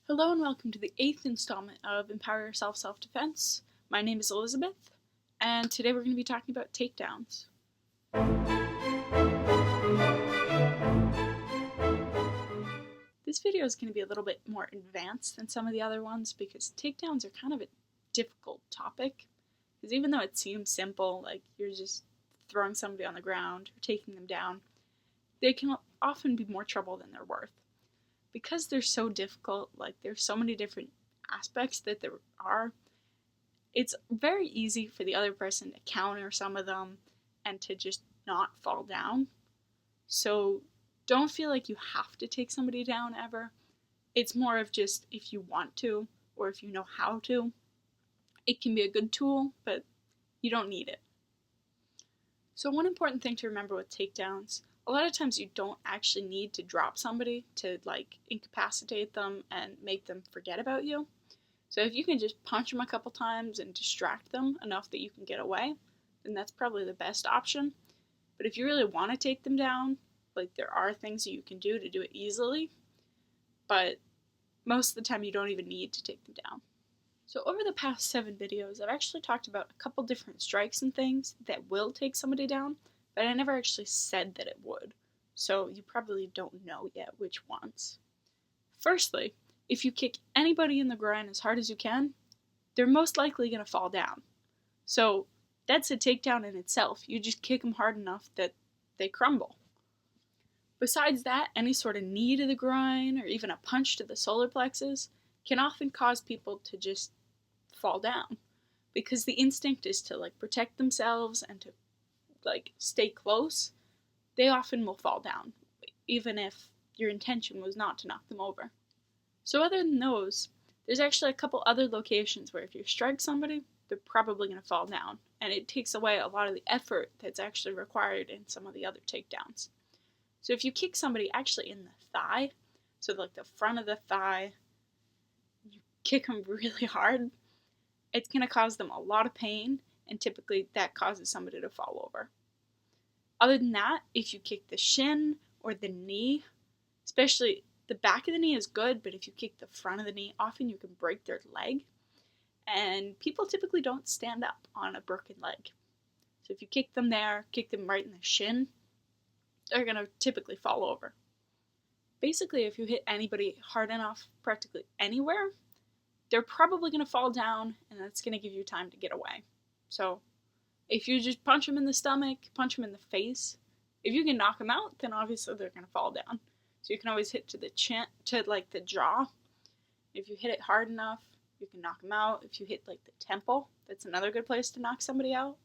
Hello and welcome to the 8th installment of Empower Yourself Self-Defense. My name is Elizabeth, and today we're going to be talking about takedowns. This video is going to be a little bit more advanced than some of the other ones because takedowns are kind of a difficult topic. Because even though it seems simple, like you're just throwing somebody on the ground or taking them down, they can often be more trouble than they're worth. Because they're so difficult, like there's so many different aspects that there are, it's very easy for the other person to counter some of them and to just not fall down. So don't feel like you have to take somebody down ever. It's more of just if you want to or if you know how to. It can be a good tool, but you don't need it. So one important thing to remember with takedowns, a lot of times you don't actually need to drop somebody to incapacitate them and make them forget about you. So if you can just punch them a couple times and distract them enough that you can get away, then that's probably the best option. But if you really want to take them down, there are things that you can do to do it easily, but most of the time you don't even need to take them down. So over the past 7 videos, I've actually talked about a couple different strikes and things that will take somebody down, but I never actually said that it would, so you probably don't know yet which ones. Firstly, if you kick anybody in the groin as hard as you can, they're most likely going to fall down. So that's a takedown in itself. You just kick them hard enough that they crumble. Besides that, any sort of knee to the groin or even a punch to the solar plexus can often cause people to just fall down because the instinct is to protect themselves and to stay close. They often will fall down, even if your intention was not to knock them over. So other than those, there's actually a couple other locations where if you strike somebody, they're probably going to fall down, and it takes away a lot of the effort that's actually required in some of the other takedowns. So if you kick somebody actually in the thigh, so the front of the thigh, you kick them really hard, it's going to cause them a lot of pain, and typically that causes somebody to fall over. Other than that, if you kick the shin or the knee, especially the back of the knee is good, but if you kick the front of the knee, often you can break their leg, and people typically don't stand up on a broken leg. So if you kick them there, kick them right in the shin, they're going to typically fall over. Basically, if you hit anybody hard enough practically anywhere, they're probably going to fall down, and that's going to give you time to get away. So if you just punch them in the stomach, punch them in the face, if you can knock them out, then obviously they're going to fall down. So you can always hit to the chin, to the jaw. If you hit it hard enough, you can knock them out. If you hit the temple, that's another good place to knock somebody out.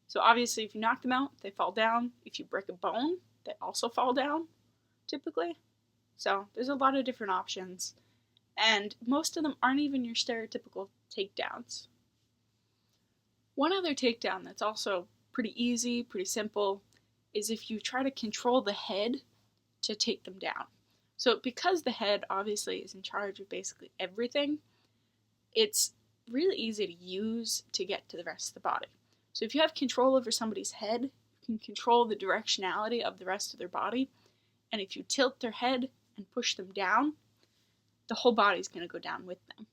So obviously if you knock them out, they fall down. If you break a bone, they also fall down, typically. So there's a lot of different options, and most of them aren't even your stereotypical takedowns. One other takedown that's also pretty easy, pretty simple, is if you try to control the head to take them down. So because the head obviously is in charge of basically everything, it's really easy to use to get to the rest of the body. So if you have control over somebody's head, you can control the directionality of the rest of their body, and if you tilt their head and push them down, the whole body's going to go down with them.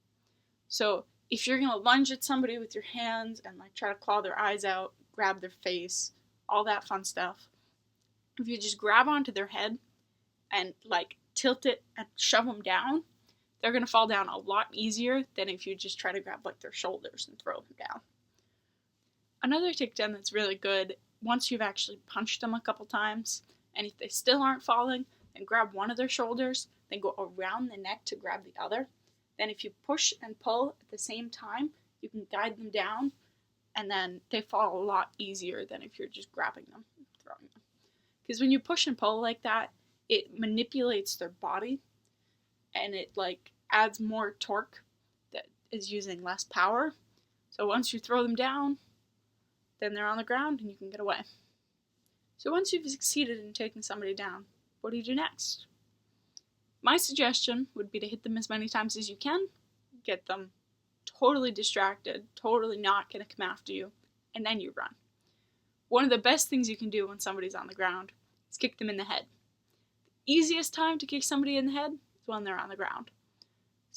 So if you're going to lunge at somebody with your hands and try to claw their eyes out, grab their face, all that fun stuff, if you just grab onto their head and tilt it and shove them down, they're going to fall down a lot easier than if you just try to grab their shoulders and throw them down. Another takedown that's really good, once you've actually punched them a couple times, and if they still aren't falling, then grab one of their shoulders, then go around the neck to grab the other. Then if you push and pull at the same time, you can guide them down, and then they fall a lot easier than if you're just grabbing them and throwing them. Because when you push and pull like that, it manipulates their body, and it adds more torque that is using less power. So once you throw them down, then they're on the ground and you can get away. So once you've succeeded in taking somebody down, what do you do next? My suggestion would be to hit them as many times as you can, get them totally distracted, totally not going to come after you, and then you run. One of the best things you can do when somebody's on the ground is kick them in the head. The easiest time to kick somebody in the head is when they're on the ground.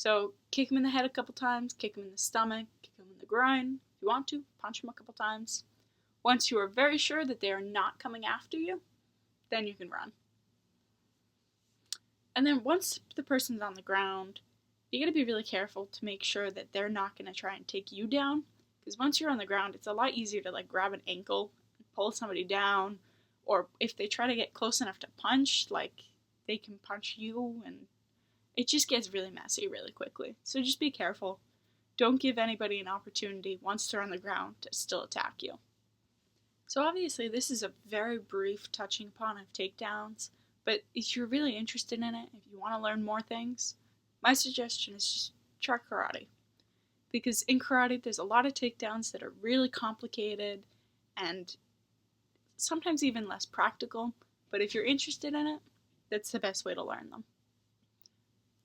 So kick them in the head a couple times, kick them in the stomach, kick them in the groin. If you want to, punch them a couple times. Once you are very sure that they are not coming after you, then you can run. And then once the person's on the ground, you gotta be really careful to make sure that they're not gonna try and take you down. Because once you're on the ground, it's a lot easier to like grab an ankle and pull somebody down. Or if they try to get close enough to punch, like they can punch you, and it just gets really messy really quickly. So just be careful. Don't give anybody an opportunity once they're on the ground to still attack you. So obviously this is a very brief touching upon of takedowns, but if you're really interested in it, if you want to learn more things, my suggestion is just try karate. Because in karate there's a lot of takedowns that are really complicated and sometimes even less practical, but if you're interested in it, that's the best way to learn them.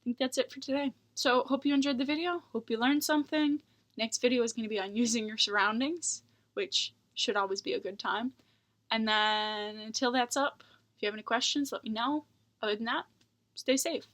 I think that's it for today. So hope you enjoyed the video, hope you learned something. Next video is going to be on using your surroundings, which should always be a good time. And then until that's up, if you have any questions, let me know. Other than that, stay safe.